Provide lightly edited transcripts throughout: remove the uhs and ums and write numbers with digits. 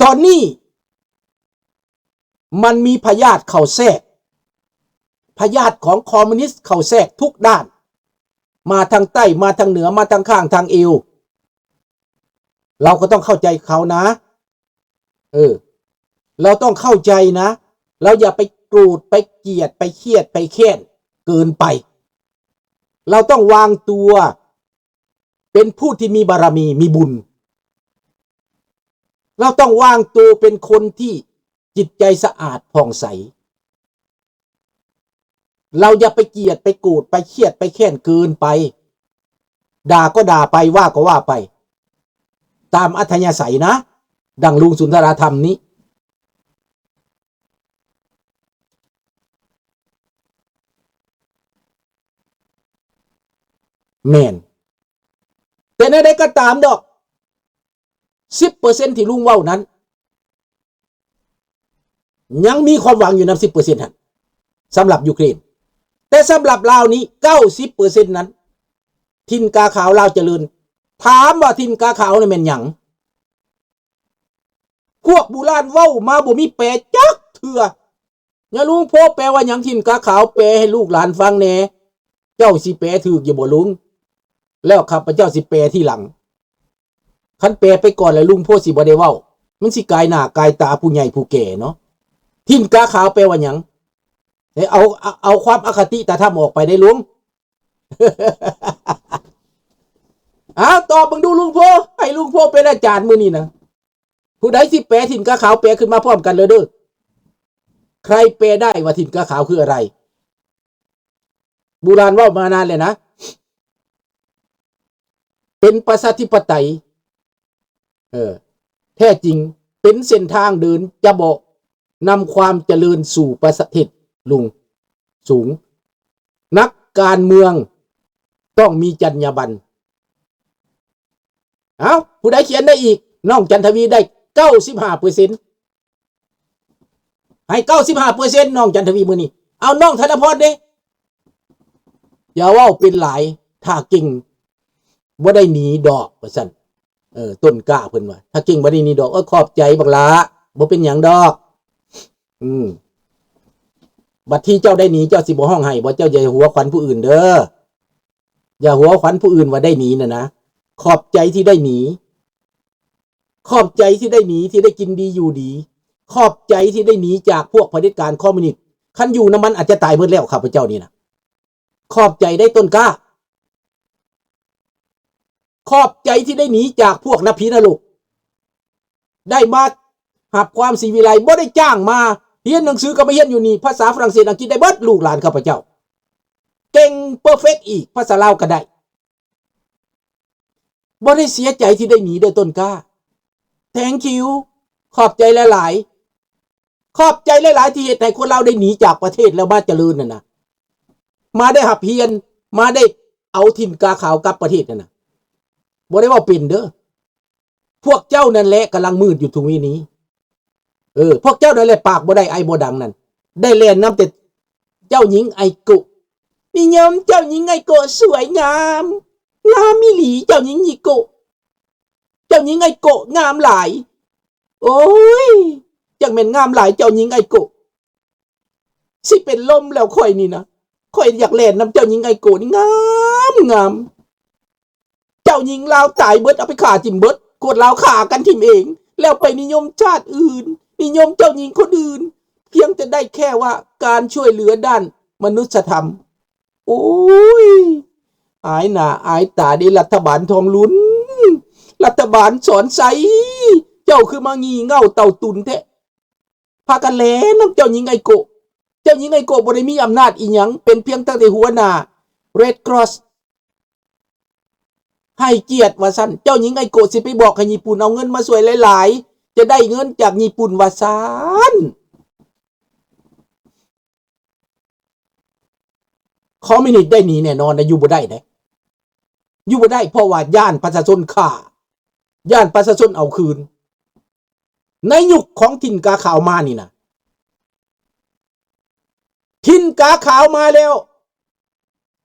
ตอนนี้มันมีพยาธิเข้าแทรกพยาธิของคอมมิวนิสต์เข้าแทรกทุกด้านมาทางใต้มาทางเหนือมาทางข้างทางเอวเราก็ต้องเข้าใจเขานะเราต้องเข้าใจนะเราอย่าไปโกรธไปเกลียดไปเครียดไปแค้นเกินไปเราต้องวางตัวเป็นผู้ที่มีบารมีมีบุญเราต้องวางตัวเป็นคนที่จิตใจสะอาดผ่องใสเราอย่าไปเกลียดไปโกรธไปเครียดไปแค้นเกินไปด่าก็ด่าไปว่าก็ว่าไปตามอัธยาศัยนะดังลุงสุนทรธรรมนี้แม่นแต่ในใดก็ตามดอก 10% ที่ลุงเว้านั้นยังมีความหวังอยู่นะ 10% นั้นสำหรับยูเครนแต่สำหรับลาวนี้ 90% นั้นทินกาขาวลาวเจริญถามว่าทินกาขาวนี่แม่นหยังพวกโบราณเว้ามาบ่มีแปลจักเทื่ออย่าลุงพ่อแปลว่าหยังทินกาขาวแปลให้ลูกหลานฟังแน่เจ้าสิแปลถูกอยู่บ่ลุงแล้วข้าพเจ้าสิแปลที่หลังคันแปลไปก่อนแล้วลุงพ่อสิบ่ได้เว้ามันสิกายหน้ากายตาผู้ใหญ่ผู้แก่เนาะทินกาขาวแปลว่าหยังเอาความอคติตาธรรมออกไปได้ลุง ตอบมึงดูลุงพ่อให้ลุงพ่อเป็นอาจารย์มื้อนี้นะผู้ใดสิแปลทินกาขาวแปลขึ้นมาพร้อมกันเลยเด้อใครแปลได้ว่าทินกาขาวคืออะไรโบราณเว้ามานานเลยนะเป็นประชาธิปไตยแท้จริงเป็นเส้นทางเดินจะบอกนำความเจริญสู่ประเทศลุงสูงนักการเมืองต้องมีจรรยาบรรณผู้ใดเขียนได้อีกน้องจันทวีได้ 95% ให้ 95% น้องจันทวีมื้อนี้เอาน้องธนพรเด้อย่าเว้าเป็นหลายถ้าเก่งบ่ได้หนีดอกว่าซั่นต้นกล้าเพิ่นว่าถ้าเก่งบ่ได้หนีดอกขอบใจบักหลาบ่เป็นหยังดอกบัดที่เจ้าได้หนีเจ้าสิบ่ฮ้องไห้บ่เจ้าอย่าหัวขวัญผู้อื่นเด้ออย่าหัวขวัญผู้อื่นว่าได้หนีนะขอบใจที่ได้หนีขอบใจที่ได้หนีที่ได้กินดีอยู่ดีขอบใจที่ได้หนีจากพวกเผด็จการคอมมิวนิสต์คันอยู่น้ำมันอาจจะตายหมดแล้วข้าพเจ้านี่นะขอบใจได้ต้นกล้าขอบใจที่ได้หนีจากพวกนพีนรกได้มาหับความศิวิไลบ่ได้จ้างมาเรียนหนังสือก็ไม่เรียนอยู่นี่ภาษาฝรั่งเศสอังกฤษได้เบิดลูกหลานข้าพเจ้าเก่งเพอร์เฟกต์อีกภาษาลาวก็ได้บ่ได้เสียใจที่ได้หนีด้วยต้นกล้าแทงคิวขอบใจหลายๆขอบใจหลายๆที่เหตุให้คนเราได้หนีจากประเทศแล้วมาเจริญน่ะนะมาได้หับเพียนมาได้เอาถิ่นกาขาวกลับประเทศน่ะนะบ่ได้ว่าเป็นเด้อพวกเจ้านั่นแหละกำลังมืดอยู่ทุกวันนี้พวกเจ้านั่นแหละปากบ่ได้ไอบ่ดังนั่นได้เล่นน้ำแต่เจ้าหญิงไอโกะนิยมเจ้าหญิงไอโกะสวยงามงามมิหลีเจ้าหญิงไอโกะเจ้าหญิงไอโกะงามหลายโอ้ยจังแม่นงามหลายเจ้าหญิงไอโกะสิเป็นลมแล้วค่อยนี่นะค่อยอยากเล่นน้ำเจ้าหญิงไอโกะนี่งามเจ้าหญิงลาวตายเบิดเอาไปฆ่าทิ่มเบิดกดลาวฆ่ากันทิ่มเองแล้วไปนิยมชาติอื่นนิยมเจ้าหญิงคนอื่นเพียงจะได้แค่ว่าการช่วยเหลือด้านมนุษยธรรมโอ้ยอายหน้าอายตาดิรัฐบาลทองลุ้นรัฐบาลสอนไสเจ้าคือมางีเง่าเต่าตุนแท้พากันแลน้ำเจ้าหญิงไอโกะเจ้าหญิงไอโกะบ่ได้มีอำนาจอีหยังเป็นเพียงตั้งแต่หัวหน้า Red Cross ให้เกียรติว่าซั่นเจ้าหญิงไอโกะสิไปบอกให้ญี่ปุ่นเอาเงินมาช่วยหลายๆจะได้เงินจากญี่ปุ่นว่าซั่นคอมมิวนิสต์ได้หนีแน่นอนนะอยู่บ่ได้เด้อยู่บ่ได้เพราะว่าย่านประชาชนฆ่าย่านประชาชนเอาคืนในยุคของทินกาขาวมานี่นะทินกาขาวมาแล้ว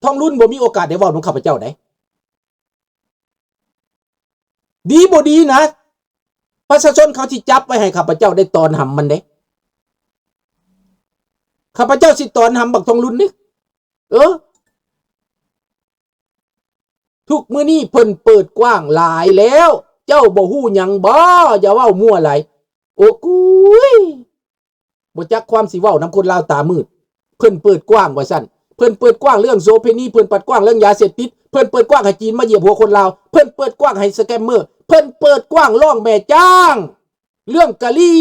ทองรุ่นบ่มีโอกาสได้เว้าของข้าพเจ้าได้ดีบ่ดีนะ ประชาชนเขาที่จับไว้ให้ข้าพเจ้าได้ตอนหำมันเด้ข้าพเจ้าสิตอนหำบักทองรุ่นนี่ทุกมื้อนี้เพิ่นเปิดกว้างหลายแล้วเจ้าบ่ฮู้หยังบ่อย่าเว้ามั่วหลายโอ้กุยบ่จักความสิเว้านำคนลาวตามืดเพิ่นเปิดกว้างว่าซั่นเพิ่นเปิดกว้างเรื่องโซเพนีเพิ่นเปิดกว้างเรื่องยาเสพติดเพิ่นเปิดกว้างให้จีนมาเหยียบหัวคนลาวเพิ่นเปิดกว้างให้สแกมเมอร์เพิ่นเปิดกว้างล่องแม่จ้างเรื่องกะลี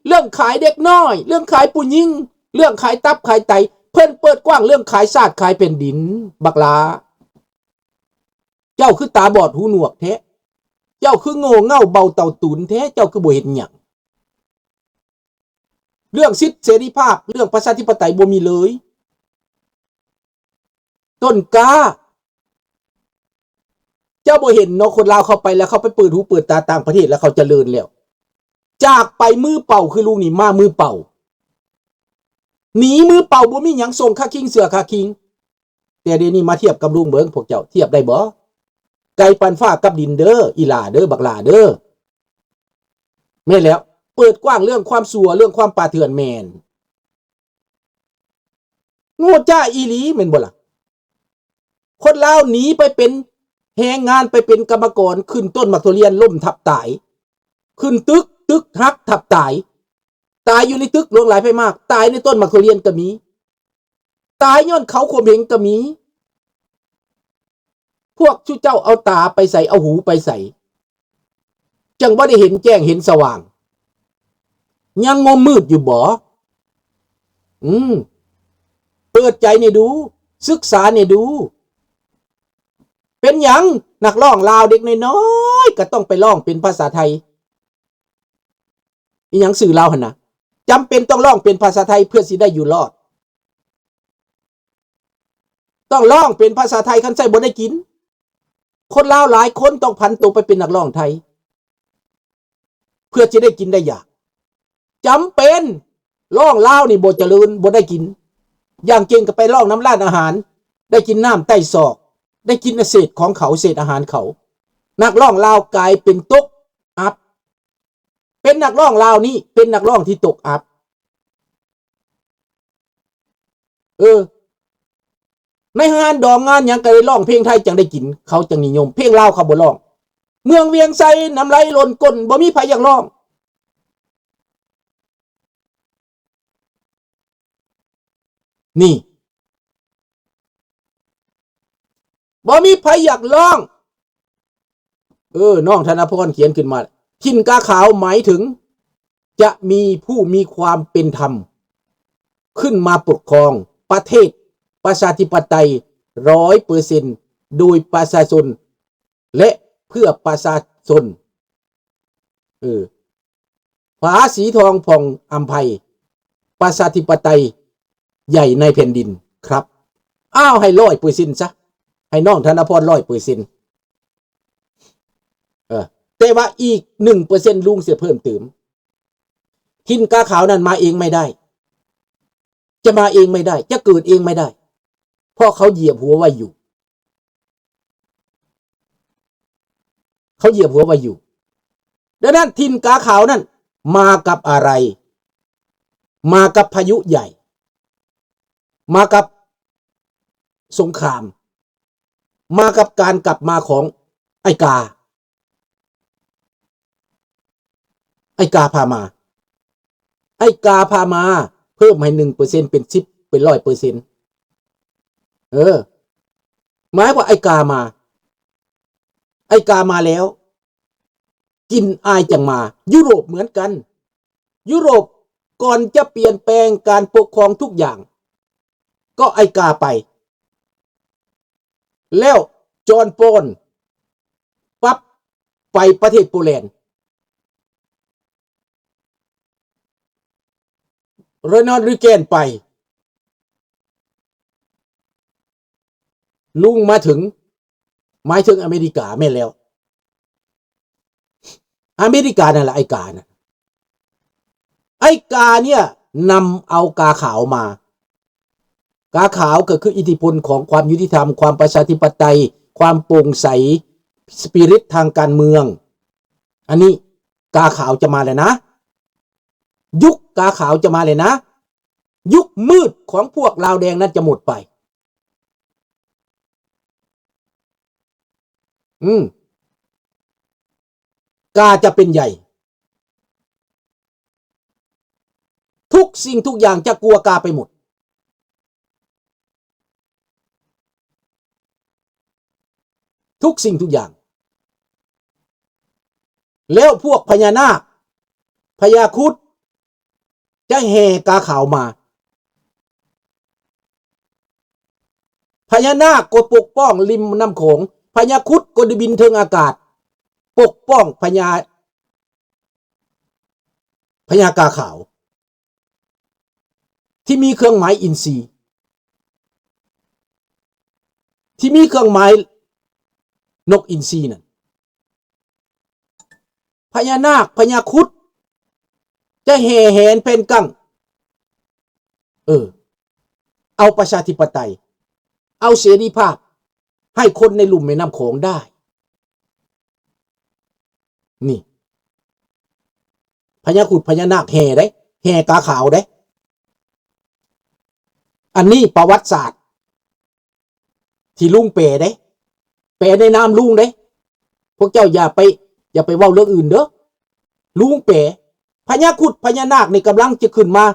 เรื่องขายเด็กน้อยเรื่องขายผู้หญิงเรื่องขายตับขายไตเพิ่นเปิดกว้างเรื่องขายชาติขายแผ่นดินบักลาเจ้าคือตาบอดหูหนวกแท้เจ้าคือโง่เง่าเบาเต่าตุนแท้เจ้าคือบ่เห็นหยังเรื่องสิทธิเสรีภาพเรื่องประชาธิปไตยบ่มีเลยต้นกล้าเจ้าบ่เห็นเนาะคนลาวเข้าไปแล้วเขาไปเปิดหูเปิดตาต่างประเทศแล้วเขาเจริญแล้วจากไปมือเป่าคือลุงนี่มามือเป่าหนีมือเป่าบ่มีหยังส่งค่าคิงเสือค่าคิงแต่เดี๋ยวนี้มาเทียบกับลุงเบิ่งพวกเจ้าเทียบได้บ่ไก่ปันฟ้ากับดินเด้ออีหลาเด้อบักหลาเด้อแม่แล้วเปิดกว้างเรื่องความสัวเรื่องความป่าเถื่อนแมนโง่จ้าอีหลีแม่นบ่ล่ะคนลาวหนีไปเป็นแรงงานไปเป็นกรรมกรขึ้นต้นมักทุเรียนล่มทับตายขึ้นตึกหักทับตายอยู่ในตึกหลวงหลายไปมากตายในต้นมักทุเรียนก็มีตายย้อนเขาข่มเหงก็มีพวกชูเจ้าเอาตาไปใส่เอาหูไปใส่จังบ่ได้เห็นแจ้งเห็นสว่างยังงมมืดอยู่บ่เปิดใจเนี่ยดูศึกษาเนี่ยดูเป็นหยังนักร้องลาวเด็กน้อยๆก็ต้องไปร้องเป็นภาษาไทยอีหยังสื่อลาวหั่นน่ะจำเป็นต้องร้องเป็นภาษาไทยเพื่อสิได้อยู่รอดต้องร้องเป็นภาษาไทยคันใส่บ่ได้กินคนลาวหลายคนต้องผันตัวไปเป็นนักร้องไทยเพื่อจะได้กินได้อยากจำเป็นร้องลาวนี่บ่เจริญบ่ได้กินอย่างเก่งก็ไปร้องน้ำร้านอาหารได้กินน้ำใต้ศอกได้กินเศษของเขาเศษอาหารเขานักร้องลาวกลายเป็นตกอับเป็นนักร้องลาวนี่เป็นนักร้องที่ตกอับในงานดองงานหยังก็ได้ร้องเพลงไทยจังได้กินเขาจังนิยมเพลงลาวเขาบ่ร้องเมืองเวียงไสน้ำไหลล้นก้นบ่มีไผอยากร้องนี่บ่มีไผอยากร้องน้องธนพรเขียนขึ้นมาถิ่นกาขาวหมายถึงจะมีผู้มีความเป็นธรรมขึ้นมาปกครองประเทศประชาธิปไตย 100% โดยประชาชนและเพื่อประชาชนผาสีทองผ่องอำไพประชาธิปไตยใหญ่ในแผ่นดินครับอ้าวให้ 100% ซะให้น้องธนพร 100% แต่ว่าอีก 1% ลุงเสียเพิ่มเติมถิ่นกาขาวนั้นมาเองไม่ได้จะมาเองไม่ได้จะเกิดเองไม่ได้เพราะเขาเหยียบหัวไว้อยู่ดังนั้นถิ่นกาขาวนั้นมากับอะไรมากับพายุใหญ่มากับสงครามมากับการกลับมาของไอ้กาพามาเพิ่มให้ 1% เป็น 10เป็น 100%หมายว่าไอ้กามาแล้วกินอายจังมายุโรปเหมือนกันยุโรปก่อนจะเปลี่ยนแปลงการปกครองทุกอย่างก็ไอ้กาไปแล้วจอห์นโปนปั๊บไปประเทศโปแลนด์โรนัลด์ รีแกนไปลุงมาถึงหมายถึงอเมริกาแม่แล้วอเมริกานั่นแหละไอ้กาเนี่ยนำเอากาขาวมากาขาวก็คืออิทธิพลของความยุติธรรมความประชาธิปไตยความโปร่งใสสปิริตทางการเมืองอันนี้ กาขาวจะมาเลยนะยุคกาขาวจะมาเลยนะยุคมืดของพวกลาวแดงนั้นจะหมดไปกาจะเป็นใหญ่ทุกสิ่งทุกอย่างจะกลัวกาไปหมดทุกสิ่งทุกอย่างแล้วพวกพญานาคพญาครุฑจะแห่กาขาวมาพญานาคก็ปกป้องริมน้ำโขงพญาครุฑก็ได้บินเทิงอากาศปกป้องพญากาขาวที่มีเครื่องหมายอินทรีย์ที่มีเครื่องหมายนกอินทรีนั่นพญานาคพญาครุฑจะแห่แหนเป็นกั้งเอาประชาธิปไตยเอาเสรีภาพให้คนในลุ่มแม่น้ำโขงได้นี่พญาครุฑพญานาคแห่ได้แห่กาขาวได้อันนี้ประวัติศาสตร์ที่ลุงเปได้แปลในนามลุงได้พวกเจ้าอย่าไปเว้าเรื่องอื่นเด้อลุงเปพญาครุฑพญานาคในกำลังจะขึ้นมา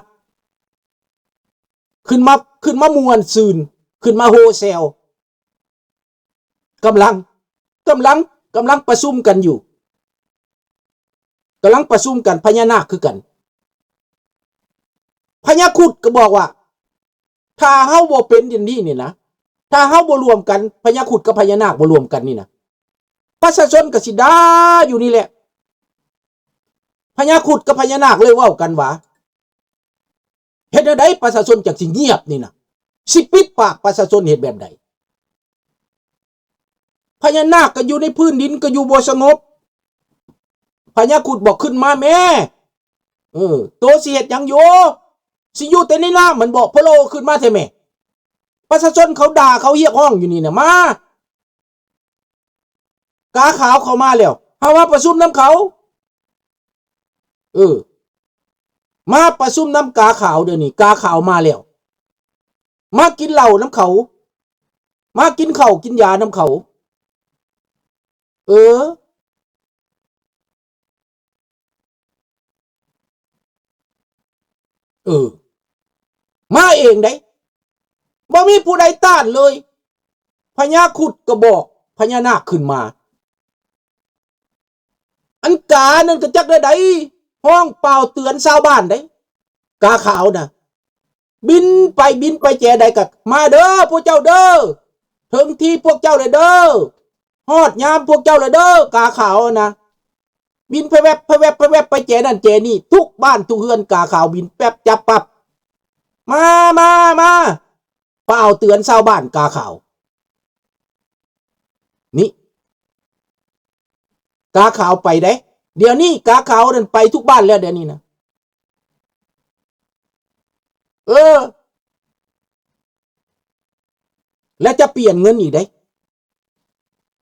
มวนซืนขึ้นมาโฮเซลกำลังประชุมกันอยู่กำลังประชุมกันพญานาคคือกันพญาครุฑก็บอกว่าถ้าเฮาบ่เป็นอย่างนี้นี่นะถ้าเฮาบ่รวมกันพญาครุฑกับพญานาคบ่รวมกันนี่นะประชาชนก็สิด่าอยู่นี่แหละพญาครุฑกับพญานาคเลยเว้ากันว่าเฮ็ดได้ประชาชนจักสิเงียบนี่นะสิปิดปากประชาชนเฮ็ดแบบใดพญานาคก็อยู่ในพื้นดินก็อยู่บ่สงบพญาครุฑบอกขึ้นมาแม่โตสิเฮ็ดหยังอยู่สิอยู่แต่ในน้ำมันบอกพะโลขึ้นมาแท้แม่ประชาชนเขาด่าเขาเฮียกห้องอยู่นี่นะมากาขาวเขามาแล้วเฮาว่าประชุมน้ำเขามาประชุมน้ำกาขาวเดี๋ยวนี้กาขาวมาแล้วมากินเหล้าน้ำเขามากินข้าวกินยาน้ำเขามาเองได้บ่มีผู้ใดต้านเลยพญาครุฑก็บอกพญานาคขึ้นมาอันกานั่นก็จักได้ห้องเปล่าเตือนชาวบ้านได้กาขาวนะบินไปแจใดกัมาเด้อพวกเจ้าเด้อถึงที่พวกเจ้าเลยเด้อฮอดยามพวกเจ้าเลยเด้อกาขาวนะบินไปแวบไปแจนั่นแจนี่ทุกบ้านทุกเฮือนกาขาวบินแป๊บจับปับมาเปล่าเตือนชาวบ้านกาขาวนี่กาขาวไปได้เดี๋ยวนี้กาขาวนั่นไปทุกบ้านแล้วเดี๋ยวนี้นะและจะเปลี่ยนเงินอีกได้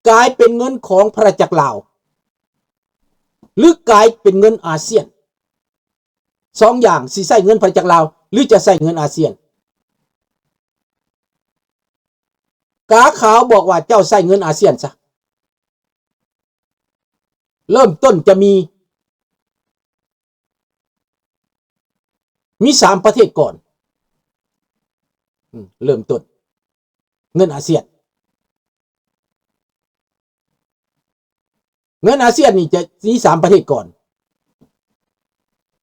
กลายเป็นเงินของพระจักรลาวหรือกลายเป็นเงินอาเซียนสองอย่างสิใส่เงินพระจักรลาวหรือจะใส่เงินอาเซียนกาขาวบอกว่าเจ้าใส่เงินอาเซียนซะเริ่มต้นจะมี3ประเทศก่อนเริ่มต้นเงินอาเซียนนี่จะมี3ประเทศก่อน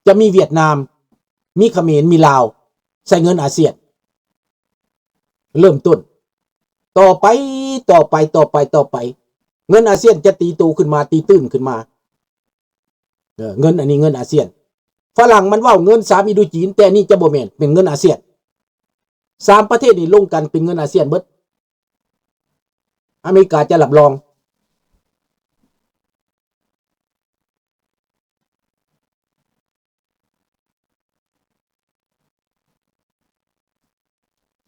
จะมีเวียดนามมีเขมรมีลาวใส่เงินอาเซียนเริ่มต้นต่อไปเงินอาเซียนจะตีตูขึ้นมาตีตื้นขึ้นมาเงินอันนี้เงินอาเซียนฝรั่งมันว่าเงิน3อินโดจีนแต่นี่จะบ่แม่นเป็นเงินอาเซียน3ประเทศนี้ลงกันเป็นเงินอาเซียนเบิดอเมริกาจะรับรอง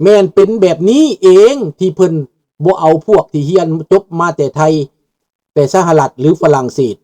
แม่นเป็นแบบนี้เองที่เพิ่นบ่เอาพวกที่เฮียนจบมาแต่ไทยแต่สหรัฐหรือฝรั่งเศส